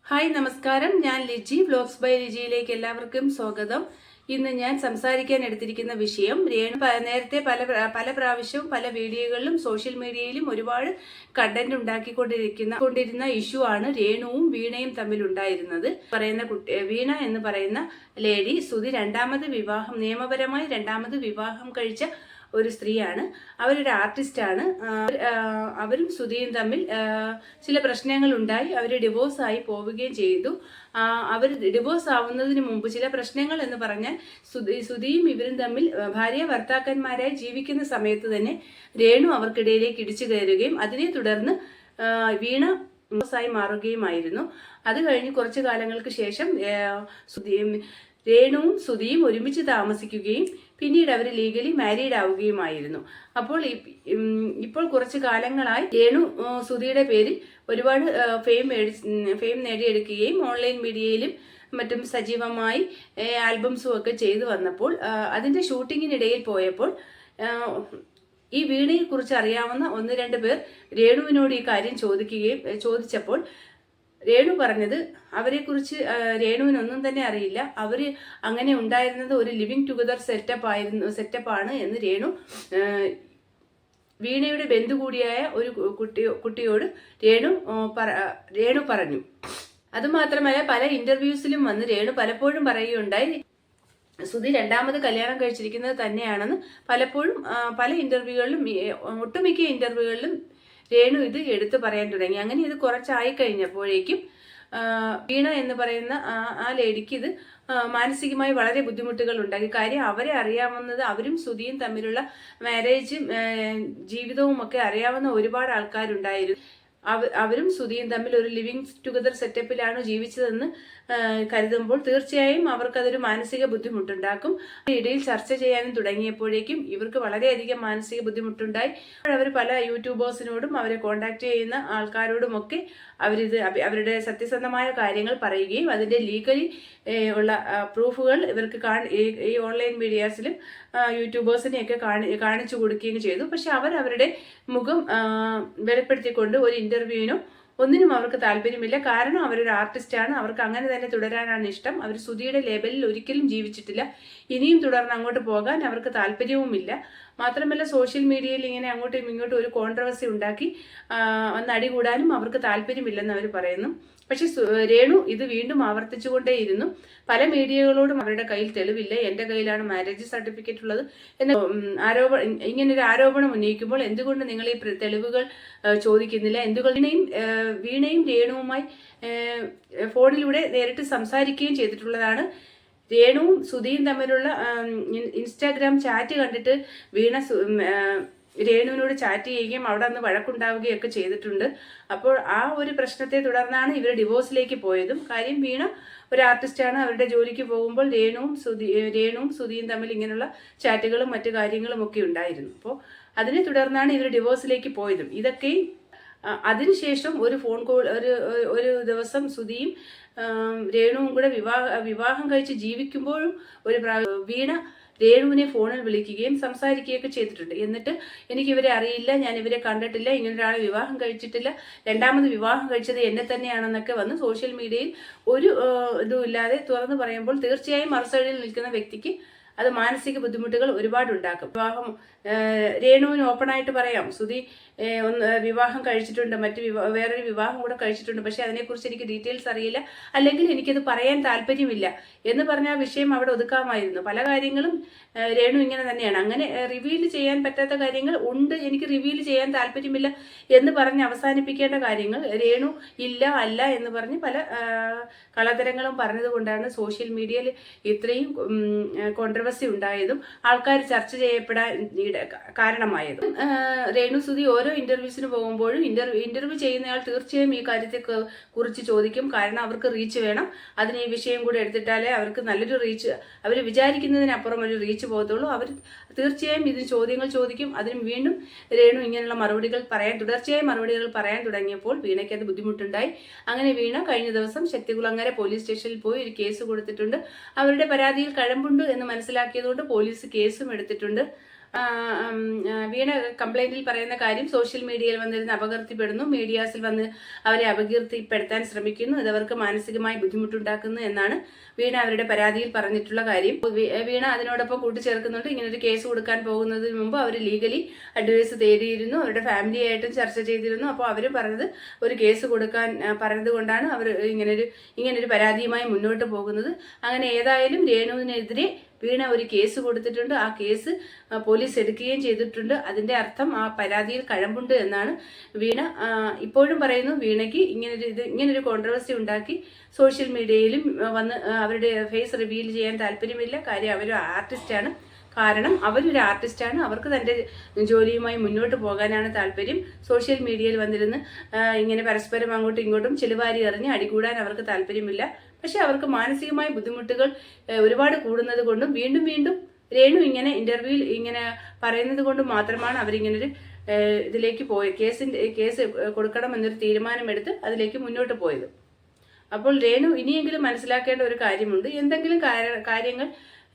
Hi നമസ്കാരം. ഞാൻ Liji. Vlogs by ലിജിയിലേക്ക് എല്ലാവർക്കും സ്വാഗതം. ഇന്ന് ഞാൻ സംസാരിക്കാൻ എടുത്തിരിക്കുന്ന വിഷയം നേരത്തെ പല പ്രാവശ്യവും പല വീഡിയോകളിലും സോഷ്യൽ മീഡിയയിലും ഒരുപാട് കണ്ടന്റ് ഉണ്ടാക്കിക്കൊണ്ടിരുന്ന ഇഷ്യൂ ആണ് രേണുവും വീണയും തമ്മിൽ ഉണ്ടായിരുന്നത്. വീണ എന്ന് പറയുന്ന ലേഡി നിയമപരമായി രണ്ടാമത് വിവാഹം കഴിച്ച ഒരു സ്ത്രീയാണ്. അവരൊരു ആർട്ടിസ്റ്റാണ്. അവരും സുധിയും തമ്മിൽ ചില പ്രശ്നങ്ങൾ ഉണ്ടായി. അവർ ഡിവോഴ്സായി പോവുകയും ചെയ്തു. അവർ ഡിവോഴ്സ് ആവുന്നതിന് മുമ്പ് ചില പ്രശ്നങ്ങൾ എന്ന് പറഞ്ഞാൽ സുധിയും ഇവരും തമ്മിൽ ഭാര്യ ഭർത്താക്കന്മാരായി ജീവിക്കുന്ന സമയത്ത് തന്നെ രേണു അവർക്കിടയിലേക്ക് ഇടിച്ചു കയറുകയും അതിനെ തുടർന്ന് വീണ ഡിവോഴ്സായി മാറുകയുമായിരുന്നു. അത് കഴിഞ്ഞ് കുറച്ചു കാലങ്ങൾക്ക് ശേഷം രേണുവും സുധിയും ഒരുമിച്ച് താമസിക്കുകയും പിന്നീട് അവർ ലീഗലി മാരീഡ് ആവുകയുമായിരുന്നു. ഇപ്പോൾ കുറച്ചു കാലങ്ങളായി രേണു സുധിയുടെ പേരിൽ ഒരുപാട് ഫെയിം നേടിയെടുക്കുകയും ഓൺലൈൻ മീഡിയയിലും മറ്റും സജീവമായി ആൽബംസും ഒക്കെ ചെയ്തു വന്നപ്പോൾ അതിന്റെ ഷൂട്ടിങ്ങിനിടയിൽ പോയപ്പോൾ ഈ വീണയെ കുറിച്ച് അറിയാവുന്ന ഒന്ന് രണ്ട് പേർ രേണുവിനോട് ഈ കാര്യം ചോദിച്ചപ്പോൾ രേണു പറഞ്ഞത് രേണുവിനൊന്നും തന്നെ അറിയില്ല. അവര് അങ്ങനെ ഉണ്ടായിരുന്നത് ഒരു ലിവിങ് ടുഗദർ സെറ്റപ്പാണ് എന്ന് വീണയുടെ ബന്ധു കൂടിയായ ഒരു കുട്ടിയോട് രേണു പറഞ്ഞു. അതുമാത്രമല്ല പല ഇന്റർവ്യൂസിലും വന്ന് രേണു പലപ്പോഴും പറയുകയുണ്ടായി സുധി രണ്ടാമത് കല്യാണം കഴിച്ചിരിക്കുന്നത് തന്നെയാണെന്ന്. പലപ്പോഴും പല ഇന്റർവ്യൂകളിലും ഒട്ടുമിക്ക ഇന്റർവ്യൂകളിലും രേണു ഇത് എടുത്തു പറയാൻ തുടങ്ങി. അങ്ങനെ ഇത് കുറച്ചായി കഴിഞ്ഞപ്പോഴേക്കും വീണ എന്ന് പറയുന്ന ആ ലേഡിക്ക് ഇത് മാനസികമായി വളരെ ബുദ്ധിമുട്ടുകൾ ഉണ്ടാക്കി. കാര്യം അവരെ അറിയാവുന്നത് അവരും സുധിയും തമ്മിലുള്ള മാരേജും ജീവിതവും ഒക്കെ അറിയാവുന്ന ഒരുപാട് ആൾക്കാരുണ്ടായിരുന്നു. അവരും സുധിയും തമ്മിൽ ഒരു ലിവിങ് ടുഗദർ സെറ്റപ്പിലാണ് ജീവിച്ചതെന്ന് കരുതുമ്പോൾ തീർച്ചയായും അവർക്കതൊരു മാനസിക ബുദ്ധിമുട്ടുണ്ടാക്കും. ഇടയിൽ ചർച്ച ചെയ്യാനും തുടങ്ങിയപ്പോഴേക്കും ഇവർക്ക് വളരെയധികം മാനസിക ബുദ്ധിമുട്ടുണ്ടായി. അവർ പല യൂട്യൂബേഴ്സിനോടും അവരെ കോണ്ടാക്ട് ചെയ്യുന്ന ആൾക്കാരോടുമൊക്കെ അവരുടെ സത്യസന്ധമായ കാര്യങ്ങൾ പറയുകയും അതിന്റെ ലീഗലി ഉള്ള പ്രൂഫുകൾ ഇവർക്ക് ഈ ഓൺലൈൻ മീഡിയാസിലും യൂട്യൂബേഴ്സിനെയൊക്കെ കാണിച്ചു കൊടുക്കുകയും ചെയ്തു. പക്ഷെ അവരുടെ മുഖം വെളിപ്പെടുത്തിക്കൊണ്ട് ഒരു ഇന്റർവ്യൂവിനോ ഒന്നിനും അവർക്ക് താല്പര്യമില്ല. കാരണം അവരൊരു ആർട്ടിസ്റ്റാണ്. അവർക്ക് അങ്ങനെ തന്നെ തുടരാനാണ് ഇഷ്ടം. അവർ സുധിയുടെ ലേബലിൽ ഒരിക്കലും ജീവിച്ചിട്ടില്ല. ഇനിയും തുടർന്ന് അങ്ങോട്ട് പോകാൻ അവർക്ക് താല്പര്യവുമില്ല. മാത്രമല്ല സോഷ്യൽ മീഡിയയിൽ ഇങ്ങനെ അങ്ങോട്ടും ഇങ്ങോട്ടും ഒരു കോൺട്രവേഴ്സി ഉണ്ടാക്കി ഒന്ന് അടികൂടാനും അവർക്ക് താല്പര്യമില്ലെന്ന് അവർ പറയുന്നു. പക്ഷെ രേണു ഇത് വീണ്ടും ആവർത്തിച്ചുകൊണ്ടേയിരുന്നു. പല മീഡിയകളോടും അവരുടെ കയ്യിൽ തെളിവില്ല, എന്റെ കയ്യിലാണ് മാരേജ് സർട്ടിഫിക്കറ്റ് ഉള്ളത് എന്ന് ഇങ്ങനൊരു ആരോപണം ഉന്നയിക്കുമ്പോൾ എന്തുകൊണ്ട് നിങ്ങൾ ഈ തെളിവുകൾ ചോദിക്കുന്നില്ല? വീണയും രേണുവുമായി ഫോണിലൂടെ നേരിട്ട് സംസാരിക്കുകയും ചെയ്തിട്ടുള്ളതാണ്. രേണുവും സുധിയും തമ്മിലുള്ള ഇൻസ്റ്റാഗ്രാം ചാറ്റ് കണ്ടിട്ട് വീണ രേണുവിനോട് ചാറ്റ് ചെയ്യുകയും അവിടെ നിന്ന് വഴക്കുണ്ടാവുകയൊക്കെ ചെയ്തിട്ടുണ്ട്. അപ്പോൾ ആ ഒരു പ്രശ്നത്തെ തുടർന്നാണ് ഇവർ ഡിവോഴ്സിലേക്ക് പോയതും. കാര്യം വീണ ഒരു ആർട്ടിസ്റ്റാണ്. അവരുടെ ജോലിക്ക് പോകുമ്പോൾ രേണുവും സുധിയും തമ്മിൽ ഇങ്ങനെയുള്ള ചാറ്റുകളും മറ്റു കാര്യങ്ങളും ഒക്കെ ഉണ്ടായിരുന്നു. അപ്പോൾ അതിനെ തുടർന്നാണ് ഇവർ ഡിവോഴ്സിലേക്ക് പോയതും. ഇതൊക്കെയും അതിനുശേഷം ഒരു ഫോൺ കോൾ ഒരു ദിവസം സുധിയും രേണുവും കൂടെ വിവാഹം കഴിച്ച് ജീവിക്കുമ്പോഴും വീണ രേണുവിനെ ഫോണിൽ വിളിക്കുകയും സംസാരിക്കുകയൊക്കെ ചെയ്തിട്ടുണ്ട്. എന്നിട്ട് എനിക്ക് ഇവരെ അറിയില്ല, ഞാൻ ഇവരെ കണ്ടിട്ടില്ല, ഇങ്ങനൊരാളെ വിവാഹം കഴിച്ചിട്ടില്ല, രണ്ടാമത് വിവാഹം കഴിച്ചത് എന്നെ തന്നെയാണെന്നൊക്കെ വന്ന് സോഷ്യൽ മീഡിയയിൽ ഒരു ഇതും ഇല്ലാതെ തുറന്നു പറയുമ്പോൾ തീർച്ചയായും മറുസൈഡിൽ നിൽക്കുന്ന വ്യക്തിക്ക് അത് മാനസിക ബുദ്ധിമുട്ടുകൾ ഒരുപാടുണ്ടാക്കും. രേണുവിന് ഓപ്പണായിട്ട് പറയാം, സുധി വിവാഹം കഴിച്ചിട്ടുണ്ട്, വേറൊരു വിവാഹം കൂടെ കഴിച്ചിട്ടുണ്ട്, പക്ഷെ അതിനെക്കുറിച്ച് എനിക്ക് ഡീറ്റെയിൽസ് അറിയില്ല, അല്ലെങ്കിൽ എനിക്കത് പറയാൻ താല്പര്യമില്ല എന്ന് പറഞ്ഞ ആ വിഷയം അവിടെ ഒതുക്കാമായിരുന്നു. പല കാര്യങ്ങളും രേണു ഇങ്ങനെ തന്നെയാണ്. അങ്ങനെ റിവീൽ ചെയ്യാൻ പറ്റാത്ത കാര്യങ്ങൾ ഉണ്ട്, എനിക്ക് റിവീൽ ചെയ്യാൻ താല്പര്യമില്ല എന്ന് പറഞ്ഞ് അവസാനിപ്പിക്കേണ്ട കാര്യങ്ങൾ രേണു ഇല്ല അല്ല എന്ന് പറഞ്ഞ് പല കളതരങ്ങളും പറഞ്ഞതുകൊണ്ടാണ് സോഷ്യൽ മീഡിയയിൽ ഇത്രയും കോൺട്രവേഴ്സി ഉണ്ടായതും ആൾക്കാർ ചർച്ച ചെയ്യപ്പെടാൻ കാരണമായതും. രേണു സുധി ഓരോ ഇന്റർവ്യൂസിന് പോകുമ്പോഴും ഇന്റർവ്യൂ ചെയ്യുന്നയാൾ തീർച്ചയായും ഈ കാര്യത്തെ കുറിച്ച് ചോദിക്കും. കാരണം അവർക്ക് റീച്ച് വേണം. അതിന് ഈ വിഷയം കൂടെ എടുത്തിട്ടാലേ അവർക്ക് നല്ലൊരു റീച്ച്, അവർ വിചാരിക്കുന്നതിനപ്പുറം ഒരു റീച്ച് പോകത്തുള്ളൂ. അവർ തീർച്ചയായും ഇതിന് ചോദ്യങ്ങൾ ചോദിക്കും. അതിന് വീണ്ടും രേണു ഇങ്ങനെയുള്ള തുടർച്ചയായി മറുപടികൾ പറയാൻ തുടങ്ങിയപ്പോൾ വീണയ്ക്ക് അത് ബുദ്ധിമുട്ടുണ്ടായി. അങ്ങനെ വീണ കഴിഞ്ഞ ദിവസം ശക്തികുളങ്ങര പോലീസ് സ്റ്റേഷനിൽ പോയി ഒരു കേസ് കൊടുത്തിട്ടുണ്ട്. അവരുടെ പരാതിയിൽ കഴമ്പുണ്ട് എന്ന് മനസ്സിലാക്കിയതുകൊണ്ട് പോലീസ് കേസും എടുത്തിട്ടുണ്ട്. വീണ കംപ്ലൈന്റിൽ പറയുന്ന കാര്യം സോഷ്യൽ മീഡിയയിൽ വന്നിരുന്ന് അപകീർത്തിപ്പെടുന്നു, മീഡിയാസിൽ വന്ന് അവരെ അപകീർത്തിപ്പെടുത്താൻ ശ്രമിക്കുന്നു, ഇതവർക്ക് മാനസികമായി ബുദ്ധിമുട്ടുണ്ടാക്കുന്നു എന്നാണ് വീണ അവരുടെ പരാതിയിൽ പറഞ്ഞിട്ടുള്ള കാര്യം. വീണ അതിനോടൊപ്പം കൂട്ടിച്ചേർക്കുന്നുണ്ട്, ഇങ്ങനൊരു കേസ് കൊടുക്കാൻ പോകുന്നതിന് മുമ്പ് അവർ ലീഗലി അഡ്വൈസ് തേടിയിരുന്നു, അവരുടെ ഫാമിലിയായിട്ടും ചർച്ച ചെയ്തിരുന്നു. അപ്പോൾ അവർ പറഞ്ഞത് ഒരു കേസ് കൊടുക്കാൻ പറഞ്ഞത് കൊണ്ടാണ് അവർ ഇങ്ങനൊരു പരാതിയുമായി മുന്നോട്ട് പോകുന്നത്. അങ്ങനെ ഏതായാലും രേണുവിനെതിരെ വീണ ഒരു കേസ് കൊടുത്തിട്ടുണ്ട്. ആ കേസ് പോലീസ് എടുക്കുകയും ചെയ്തിട്ടുണ്ട്. അതിന്റെ അർത്ഥം ആ പരാതിയിൽ കഴമ്പുണ്ട് എന്നാണ് വീണ ഇപ്പോഴും പറയുന്നു. വീണയ്ക്ക് ഇങ്ങനൊരു കോൺട്രവേഴ്സി ഉണ്ടാക്കി സോഷ്യൽ മീഡിയയിലും വന്ന് അവരുടെ ഫേസ് റിവീൽ ചെയ്യാൻ താല്പര്യമില്ല. കാര്യം അവരൊരു ആർട്ടിസ്റ്റാണ്. കാരണം അവരൊരു ആർട്ടിസ്റ്റാണ്, അവർക്ക് തൻ്റെ ജോലിയുമായി മുന്നോട്ട് പോകാനാണ് താല്പര്യം. സോഷ്യൽ മീഡിയയിൽ വന്നിരുന്ന് ഇങ്ങനെ പരസ്പരം അങ്ങോട്ടും ഇങ്ങോട്ടും ചെലുവാരി എറിഞ്ഞ് അടികൂടാൻ അവർക്ക് താല്പര്യമില്ല. പക്ഷെ അവർക്ക് മാനസികമായ ബുദ്ധിമുട്ടുകൾ ഒരുപാട് കൂടുന്നത് കൊണ്ടും വീണ്ടും വീണ്ടും രേണു ഇങ്ങനെ ഇന്റർവ്യൂവിൽ ഇങ്ങനെ പറയുന്നത് കൊണ്ടും മാത്രമാണ് അവരിങ്ങനൊരു ഇതിലേക്ക് കേസ് കൊടുക്കണം എന്നൊരു തീരുമാനമെടുത്ത് അതിലേക്ക് മുന്നോട്ട് പോയത്. അപ്പോൾ രേണു ഇനിയെങ്കിലും മനസ്സിലാക്കേണ്ട ഒരു കാര്യമുണ്ട്. എന്തെങ്കിലും കാര്യങ്ങൾ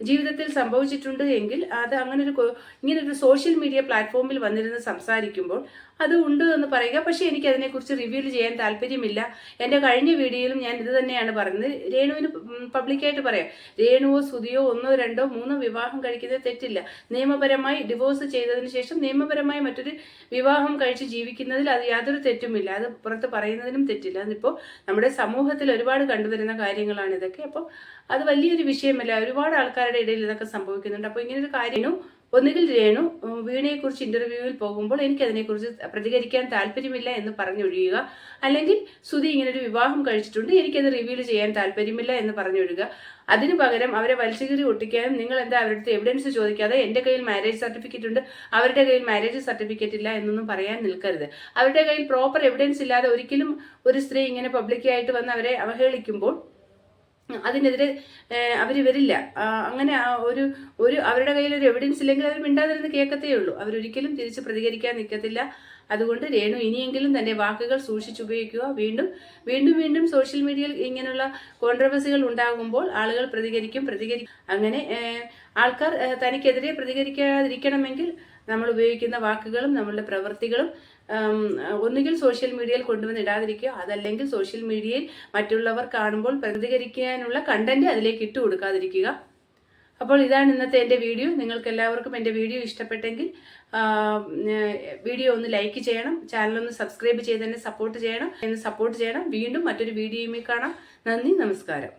ജീവിതത്തിൽ സംഭവിച്ചിട്ടുണ്ട് എങ്കിൽ അത് ഇങ്ങനൊരു സോഷ്യൽ മീഡിയ പ്ലാറ്റ്ഫോമിൽ വന്നിരുന്ന് സംസാരിക്കുമ്പോൾ അത് ഉണ്ട് എന്ന് പറയുക. പക്ഷേ എനിക്ക് അതിനെക്കുറിച്ച് റിവീൽ ചെയ്യാൻ താല്പര്യമില്ല. എൻ്റെ കഴിഞ്ഞ വീഡിയോയിലും ഞാൻ ഇത് തന്നെയാണ് പറയുന്നത്. രേണുവിന് പബ്ലിക്കായിട്ട് പറയാം, രേണുവോ സുധിയോ 1, 2, 3 വിവാഹം കഴിക്കുന്നത് തെറ്റില്ല. നിയമപരമായി ഡിവോഴ്സ് ചെയ്തതിന് ശേഷം നിയമപരമായി മറ്റൊരു വിവാഹം കഴിച്ച് ജീവിക്കുന്നതിൽ അത് യാതൊരു തെറ്റുമില്ല. അത് പുറത്ത് പറയുന്നതിനും തെറ്റില്ല. അതിപ്പോൾ നമ്മുടെ സമൂഹത്തിൽ ഒരുപാട് കണ്ടുവരുന്ന കാര്യങ്ങളാണ് ഇതൊക്കെ. അപ്പോൾ അത് വലിയൊരു വിഷയമല്ല. ഒരുപാട് ആൾക്കാരുടെ ഇടയിൽ ഇതൊക്കെ സംഭവിക്കുന്നുണ്ട്. അപ്പോൾ ഇങ്ങനൊരു കാര്യം ഒന്നുകിൽ രേണു വീണയെക്കുറിച്ച് ഇന്റർവ്യൂവിൽ പോകുമ്പോൾ എനിക്കതിനെക്കുറിച്ച് പ്രതികരിക്കാൻ താല്പര്യമില്ല എന്ന് പറഞ്ഞൊഴിയുക, അല്ലെങ്കിൽ സുധി ഇങ്ങനൊരു വിവാഹം കഴിച്ചിട്ടുണ്ട്, എനിക്കത് റിവീൽ ചെയ്യാൻ താല്പര്യമില്ല എന്ന് പറഞ്ഞൊഴിയുക. അതിനു പകരം അവരെ വലിച്ചുകീറി ഒട്ടിക്കാനും നിങ്ങൾ എന്താ അവരുടെ അടുത്ത് എവിഡൻസ് ചോദിക്കാതെ എൻ്റെ കയ്യിൽ മാരേജ് സർട്ടിഫിക്കറ്റ് ഉണ്ട്, അവരുടെ കയ്യിൽ മാരേജ് സർട്ടിഫിക്കറ്റ് ഇല്ല എന്നൊന്നും പറയാൻ നിൽക്കരുത്. അവരുടെ കയ്യിൽ പ്രോപ്പർ എവിഡൻസ് ഇല്ലാതെ ഒരിക്കലും ഒരു സ്ത്രീ ഇങ്ങനെ പബ്ലിക്കായിട്ട് വന്ന് അവരെ അവഹേളിക്കുമ്പോൾ അതിനെതിരെ അവർ വരില്ല. അങ്ങനെ അവരുടെ കയ്യിൽ ഒരു എവിഡൻസ് ഇല്ലെങ്കിൽ അവർ മിണ്ടാതിരുന്ന് കേൾക്കത്തേ ഉള്ളൂ. അവരൊരിക്കലും തിരിച്ച് പ്രതികരിക്കാൻ നിൽക്കത്തില്ല. അതുകൊണ്ട് രേണു ഇനിയെങ്കിലും തന്റെ വാക്കുകൾ സൂക്ഷിച്ചുപയോഗിക്കുക. വീണ്ടും സോഷ്യൽ മീഡിയയിൽ ഇങ്ങനെയുള്ള കോൺട്രവേഴ്സികൾ ഉണ്ടാകുമ്പോൾ ആളുകൾ പ്രതികരിക്കും. അങ്ങനെ ആൾക്കാർ തനിക്കെതിരെ പ്രതികരിക്കാതിരിക്കണമെങ്കിൽ നമ്മൾ ഉപയോഗിക്കുന്ന വാക്കുകളും നമ്മളുടെ പ്രവൃത്തികളും ഒന്നുകിൽ സോഷ്യൽ മീഡിയയിൽ കൊണ്ടുവന്ന് ഇടാതിരിക്കുക, അതല്ലെങ്കിൽ സോഷ്യൽ മീഡിയയിൽ മറ്റുള്ളവർ കാണുമ്പോൾ പ്രതികരിക്കാനുള്ള കണ്ടന്റ് അതിലേക്ക് ഇട്ട് കൊടുക്കാതിരിക്കുക. അപ്പോൾ ഇതാണ് ഇന്നത്തെ എൻ്റെ വീഡിയോ. നിങ്ങൾക്ക് എല്ലാവർക്കും എൻ്റെ വീഡിയോ ഇഷ്ടപ്പെട്ടെങ്കിൽ വീഡിയോ ഒന്ന് ലൈക്ക് ചെയ്യണം, ചാനലൊന്ന് സബ്സ്ക്രൈബ് ചെയ്ത് തന്നെ സപ്പോർട്ട് ചെയ്യണം. വീണ്ടും മറ്റൊരു വീഡിയോയുമായി കാണാം. നന്ദി, നമസ്കാരം.